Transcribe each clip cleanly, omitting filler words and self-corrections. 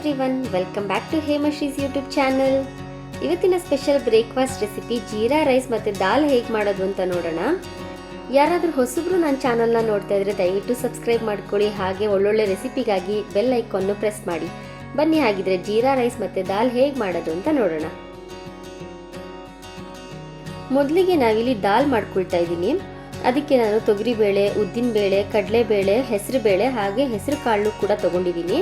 Everyone, welcome back to Hemashree's YouTube channel. ಇವತ್ತಿನ special breakfast recipe jeera rice ಮತ್ತು ದಾಲ್ ಹೇಗೆ ಮಾಡೋದು ಅಂತ ನೋಡೋಣ. ಯಾರಾದರೂ ಹೊಸಬ್ರು ನನ್ನ ಚಾನಲ್ನ ನೋಡ್ತಾ ಇದ್ರೆ ದಯವಿಟ್ಟು ಸಬ್ಸ್ಕ್ರೈಬ್ ಮಾಡ್ಕೊಳ್ಳಿ, ಹಾಗೆ ಒಳ್ಳೊಳ್ಳೆ ರೆಸಿಪಿಗಾಗಿ ಬೆಲ್ ಐಕಾನ್ನು ಪ್ರೆಸ್ ಮಾಡಿ. ಬನ್ನಿ ಹಾಗಿದ್ರೆ ಜೀರಾ ರೈಸ್ ಮತ್ತು ದಾಲ್ ಹೇಗೆ ಮಾಡೋದು ಅಂತ ನೋಡೋಣ. ಮೊದಲಿಗೆ ನಾವಿಲ್ಲಿ ದಾಲ್ ಮಾಡ್ಕೊಳ್ತಾ ಇದ್ದೀನಿ. ಅದಕ್ಕೆ ನಾನು ತೊಗರಿಬೇಳೆ, ಉದ್ದಿನಬೇಳೆ, ಕಡಲೆಬೇಳೆ, ಹೆಸರುಬೇಳೆ ಹಾಗೆ ಹೆಸರು ಕಾಳು ಕೂಡ ತೊಗೊಂಡಿದ್ದೀನಿ.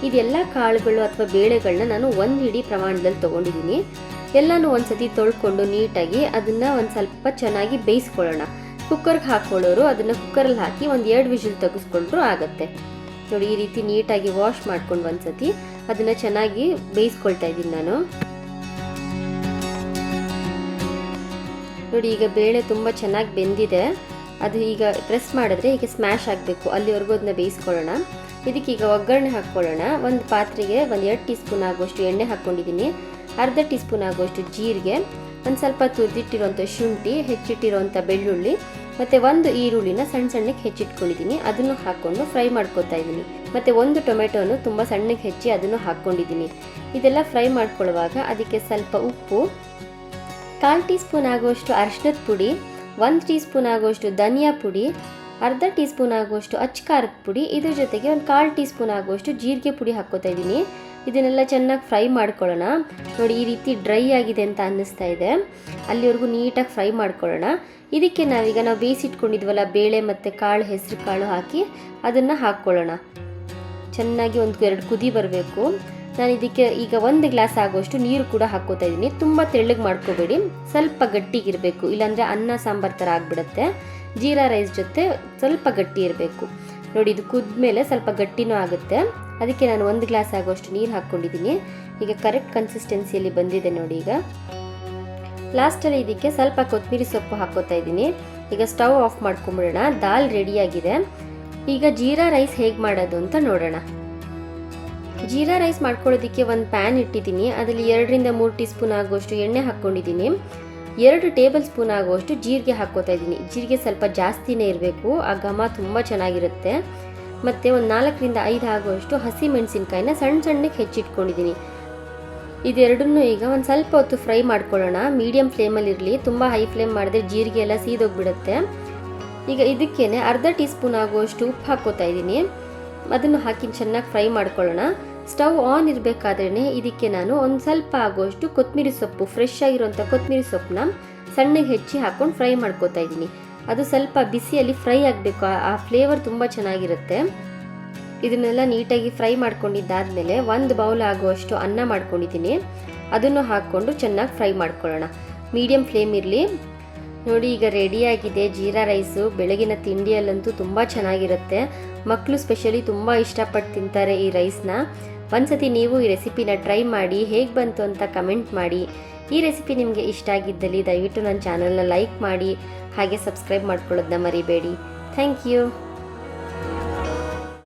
ಇದೆಲ್ಲ ಕಾಳುಗಳು ಅಥವಾ ಬೇಳೆಗಳನ್ನ ನಾನು ಒಂದು ಹಿಡಿ ಪ್ರಮಾಣದಲ್ಲಿ ತೊಗೊಂಡಿದ್ದೀನಿ. ಎಲ್ಲನೂ ಒಂದ್ಸತಿ ತೊಳ್ಕೊಂಡು ನೀಟಾಗಿ ಅದನ್ನು ಒಂದು ಸ್ವಲ್ಪ ಚೆನ್ನಾಗಿ ಬೇಯಿಸ್ಕೊಳ್ಳೋಣ. ಕುಕ್ಕರ್ಗೆ ಹಾಕ್ಕೊಳ್ಳೋರು ಅದನ್ನು ಕುಕ್ಕರಲ್ಲಿ ಹಾಕಿ ಒಂದು 2 ವಿಷಲ್ ತೆಗೆಸ್ಕೊಂಡ್ರು ಆಗುತ್ತೆ. ನೋಡಿ, ಈ ರೀತಿ ನೀಟಾಗಿ ವಾಶ್ ಮಾಡ್ಕೊಂಡು ಒಂದ್ಸತಿ ಅದನ್ನು ಚೆನ್ನಾಗಿ ಬೇಯಿಸ್ಕೊಳ್ತಾ ಇದ್ದೀನಿ ನಾನು. ನೋಡಿ, ಈಗ ಬೇಳೆ ತುಂಬ ಚೆನ್ನಾಗಿ ಬೆಂದಿದೆ. ಅದು ಈಗ ಪ್ರೆಸ್ ಮಾಡಿದ್ರೆ ಹೀಗೆ ಸ್ಮ್ಯಾಶ್ ಆಗಬೇಕು, ಅಲ್ಲಿವರೆಗೂ ಅದನ್ನ ಬೇಯಿಸ್ಕೊಳ್ಳೋಣ. ಇದಕ್ಕೀಗ ಒಗ್ಗರಣೆ ಹಾಕ್ಕೊಳ್ಳೋಣ. ಒಂದು ಪಾತ್ರೆಗೆ ಒಂದು 2 ಟೀ ಸ್ಪೂನ್ ಆಗುವಷ್ಟು ಎಣ್ಣೆ ಹಾಕ್ಕೊಂಡಿದ್ದೀನಿ. ಅರ್ಧ ಟೀ ಸ್ಪೂನ್ ಆಗುವಷ್ಟು ಜೀರಿಗೆ, ಒಂದು ಸ್ವಲ್ಪ ತುರಿದಿಟ್ಟಿರೋಂಥ ಶುಂಠಿ, ಹೆಚ್ಚಿಟ್ಟಿರೋಂಥ ಬೆಳ್ಳುಳ್ಳಿ ಮತ್ತು 1 ಈರುಳ್ಳಿನ ಸಣ್ಣ ಸಣ್ಣಕ್ಕೆ ಹೆಚ್ಚಿಟ್ಕೊಂಡಿದ್ದೀನಿ. ಅದನ್ನು ಹಾಕ್ಕೊಂಡು ಫ್ರೈ ಮಾಡ್ಕೊತಾ ಇದ್ದೀನಿ. ಮತ್ತು 1 ಟೊಮೆಟೊನು ತುಂಬ ಸಣ್ಣಕ್ಕೆ ಹೆಚ್ಚಿ ಅದನ್ನು ಹಾಕ್ಕೊಂಡಿದ್ದೀನಿ. ಇದೆಲ್ಲ ಫ್ರೈ ಮಾಡ್ಕೊಳ್ಳುವಾಗ ಅದಕ್ಕೆ ಸ್ವಲ್ಪ ಉಪ್ಪು, 1/4 ಟೀ ಸ್ಪೂನ್ ಆಗುವಷ್ಟು ಅರಿಶಿನದ ಪುಡಿ, 1 ಟೀ ಸ್ಪೂನ್ ಆಗುವಷ್ಟು ಧನಿಯಾ ಪುಡಿ, ಅರ್ಧ ಟೀ ಸ್ಪೂನ್ ಆಗುವಷ್ಟು ಅಚ್ಚ ಖಾರದ ಪುಡಿ, ಇದ್ರ ಜೊತೆಗೆ ಒಂದು 1/4 ಟೀ ಸ್ಪೂನ್ ಆಗುವಷ್ಟು ಜೀರಿಗೆ ಪುಡಿ ಹಾಕ್ಕೋತಾ ಇದ್ದೀನಿ. ಇದನ್ನೆಲ್ಲ ಚೆನ್ನಾಗಿ ಫ್ರೈ ಮಾಡ್ಕೊಳ್ಳೋಣ. ನೋಡಿ, ಈ ರೀತಿ ಡ್ರೈ ಆಗಿದೆ ಅಂತ ಅನ್ನಿಸ್ತಾ ಇದೆ. ಅಲ್ಲಿವರೆಗೂ ನೀಟಾಗಿ ಫ್ರೈ ಮಾಡ್ಕೊಳ್ಳೋಣ. ಇದಕ್ಕೆ ನಾವು ಬೇಯಿಸಿಟ್ಕೊಂಡಿದ್ವಲ್ಲ ಬೇಳೆ ಮತ್ತು ಕಾಳು, ಹೆಸರು ಕಾಳು ಹಾಕಿ ಅದನ್ನು ಹಾಕ್ಕೊಳ್ಳೋಣ. ಚೆನ್ನಾಗಿ 1-2 ಕುದಿ ಬರಬೇಕು. ನಾನು ಇದಕ್ಕೆ ಈಗ 1 ಗ್ಲಾಸ್ ಆಗುವಷ್ಟು ನೀರು ಕೂಡ ಹಾಕ್ಕೋತಾ ಇದ್ದೀನಿ. ತುಂಬ ತೆಳ್ಳಗೆ ಮಾಡ್ಕೋಬೇಡಿ, ಸ್ವಲ್ಪ ಗಟ್ಟಿಗಿರಬೇಕು, ಇಲ್ಲಾಂದರೆ ಅನ್ನ ಸಾಂಬಾರು ಥರ ಆಗಿಬಿಡುತ್ತೆ. ಜೀರಾ ರೈಸ್ ಜೊತೆ ಸ್ವಲ್ಪ ಗಟ್ಟಿ ಇರಬೇಕು. ನೋಡಿ, ಇದು ಕುದ್ಮೇಲೆ ಸ್ವಲ್ಪ ಗಟ್ಟಿನೂ ಆಗುತ್ತೆ. ಅದಕ್ಕೆ ನಾನು 1 ಗ್ಲಾಸ್ ಆಗುವಷ್ಟು ನೀರು ಹಾಕ್ಕೊಂಡಿದ್ದೀನಿ. ಈಗ ಕರೆಕ್ಟ್ ಕನ್ಸಿಸ್ಟೆನ್ಸಿಯಲ್ಲಿ ಬಂದಿದೆ ನೋಡಿ. ಈಗ ಲಾಸ್ಟಲ್ಲಿ ಇದಕ್ಕೆ ಸ್ವಲ್ಪ ಕೊತ್ತಂಬರಿ ಸೊಪ್ಪು ಹಾಕ್ಕೋತಾ ಇದ್ದೀನಿ. ಈಗ ಸ್ಟವ್ ಆಫ್ ಮಾಡ್ಕೊಂಬಿಡೋಣ. ದಾಲ್ ರೆಡಿಯಾಗಿದೆ. ಈಗ ಜೀರಾ ರೈಸ್ ಹೇಗೆ ಮಾಡೋದು ಅಂತ ನೋಡೋಣ. ಜೀರಾ ರೈಸ್ ಮಾಡ್ಕೊಳ್ಳೋದಕ್ಕೆ ಒಂದು ಪ್ಯಾನ್ ಇಟ್ಟಿದ್ದೀನಿ. ಅದರಲ್ಲಿ 2-3 ಟೀ ಸ್ಪೂನ್ ಆಗುವಷ್ಟು ಎಣ್ಣೆ ಹಾಕ್ಕೊಂಡಿದ್ದೀನಿ. 2 ಟೇಬಲ್ ಸ್ಪೂನ್ ಆಗುವಷ್ಟು ಜೀರಿಗೆ ಹಾಕ್ಕೋತಾ ಇದ್ದೀನಿ. ಜೀರಿಗೆ ಸ್ವಲ್ಪ ಜಾಸ್ತಿನೇ ಇರಬೇಕು, ಆ ಘಮ ತುಂಬ ಚೆನ್ನಾಗಿರುತ್ತೆ. ಮತ್ತು ಒಂದು 4-5 ಆಗುವಷ್ಟು ಹಸಿ ಮೆಣಸಿನ್ಕಾಯಿನ ಸಣ್ಣ ಸಣ್ಣಕ್ಕೆ ಹೆಚ್ಚಿಟ್ಕೊಂಡಿದ್ದೀನಿ. ಇದೆರಡನ್ನೂ ಈಗ ಒಂದು ಸ್ವಲ್ಪ ಹೊತ್ತು ಫ್ರೈ ಮಾಡ್ಕೊಳ್ಳೋಣ. ಮೀಡಿಯಮ್ ಫ್ಲೇಮಲ್ಲಿ ಇರಲಿ, ತುಂಬ ಹೈ ಫ್ಲೇಮ್ ಮಾಡಿದ್ರೆ ಜೀರಿಗೆ ಎಲ್ಲ ಸೀದೋಗ್ಬಿಡುತ್ತೆ. ಈಗ ಇದಕ್ಕೇನೆ ಅರ್ಧ ಟೀ ಸ್ಪೂನ್ ಆಗುವಷ್ಟು ಉಪ್ಪು ಹಾಕ್ಕೋತಾ ಇದ್ದೀನಿ. ಅದನ್ನು ಹಾಕಿ ಚೆನ್ನಾಗಿ ಫ್ರೈ ಮಾಡ್ಕೊಳ್ಳೋಣ. ಸ್ಟವ್ ಆನ್ ಇರಬೇಕಾದ್ರೇ ಇದಕ್ಕೆ ನಾನು ಒಂದು ಸ್ವಲ್ಪ ಆಗುವಷ್ಟು ಕೊತ್ತಂಬರಿ ಸೊಪ್ಪು, ಫ್ರೆಶ್ ಆಗಿರುವಂಥ ಕೊತ್ತಂಬರಿ ಸೊಪ್ಪನ್ನ ಸಣ್ಣಗೆ ಹೆಚ್ಚಿ ಹಾಕ್ಕೊಂಡು ಫ್ರೈ ಮಾಡ್ಕೋತಾ ಇದ್ದೀನಿ. ಅದು ಸ್ವಲ್ಪ ಬಿಸಿಯಲ್ಲಿ ಫ್ರೈ ಆಗಬೇಕು, ಆ ಫ್ಲೇವರ್ ತುಂಬ ಚೆನ್ನಾಗಿರುತ್ತೆ. ಇದನ್ನೆಲ್ಲ ನೀಟಾಗಿ ಫ್ರೈ ಮಾಡ್ಕೊಂಡಿದ್ದಾದಮೇಲೆ 1 ಬೌಲ್ ಆಗುವಷ್ಟು ಅನ್ನ ಮಾಡ್ಕೊಂಡಿದ್ದೀನಿ. ಅದನ್ನು ಹಾಕ್ಕೊಂಡು ಚೆನ್ನಾಗಿ ಫ್ರೈ ಮಾಡ್ಕೊಳ್ಳೋಣ. ಮೀಡಿಯಮ್ ಫ್ಲೇಮ್ ಇರಲಿ. ನೋಡಿ, ಈಗ ರೆಡಿಯಾಗಿದೆ ಜೀರಾ ರೈಸು. ಬೆಳಗಿನ ತಿಂಡಿಯಲ್ಲಂತೂ ತುಂಬ ಚೆನ್ನಾಗಿರುತ್ತೆ. ಮಕ್ಕಳು ಸ್ಪೆಷಲಿ ತುಂಬ ಇಷ್ಟಪಟ್ಟು ತಿಂತಾರೆ ಈ ರೈಸ್ನ. ಒಂದ್ಸತಿ ನೀವು ಈ ರೆಸಿಪಿನ ಟ್ರೈ ಮಾಡಿ, ಹೇಗೆ ಬಂತು ಅಂತ ಕಮೆಂಟ್ ಮಾಡಿ. ಈ ರೆಸಿಪಿ ನಿಮಗೆ ಇಷ್ಟ ಆಗಿದ್ದಲ್ಲಿ ದಯವಿಟ್ಟು ನನ್ನ ಚಾನಲ್ನ ಲೈಕ್ ಮಾಡಿ, ಹಾಗೆ ಸಬ್ಸ್ಕ್ರೈಬ್ ಮಾಡ್ಕೊಳ್ಳೋದನ್ನ ಮರಿಬೇಡಿ. Thank you.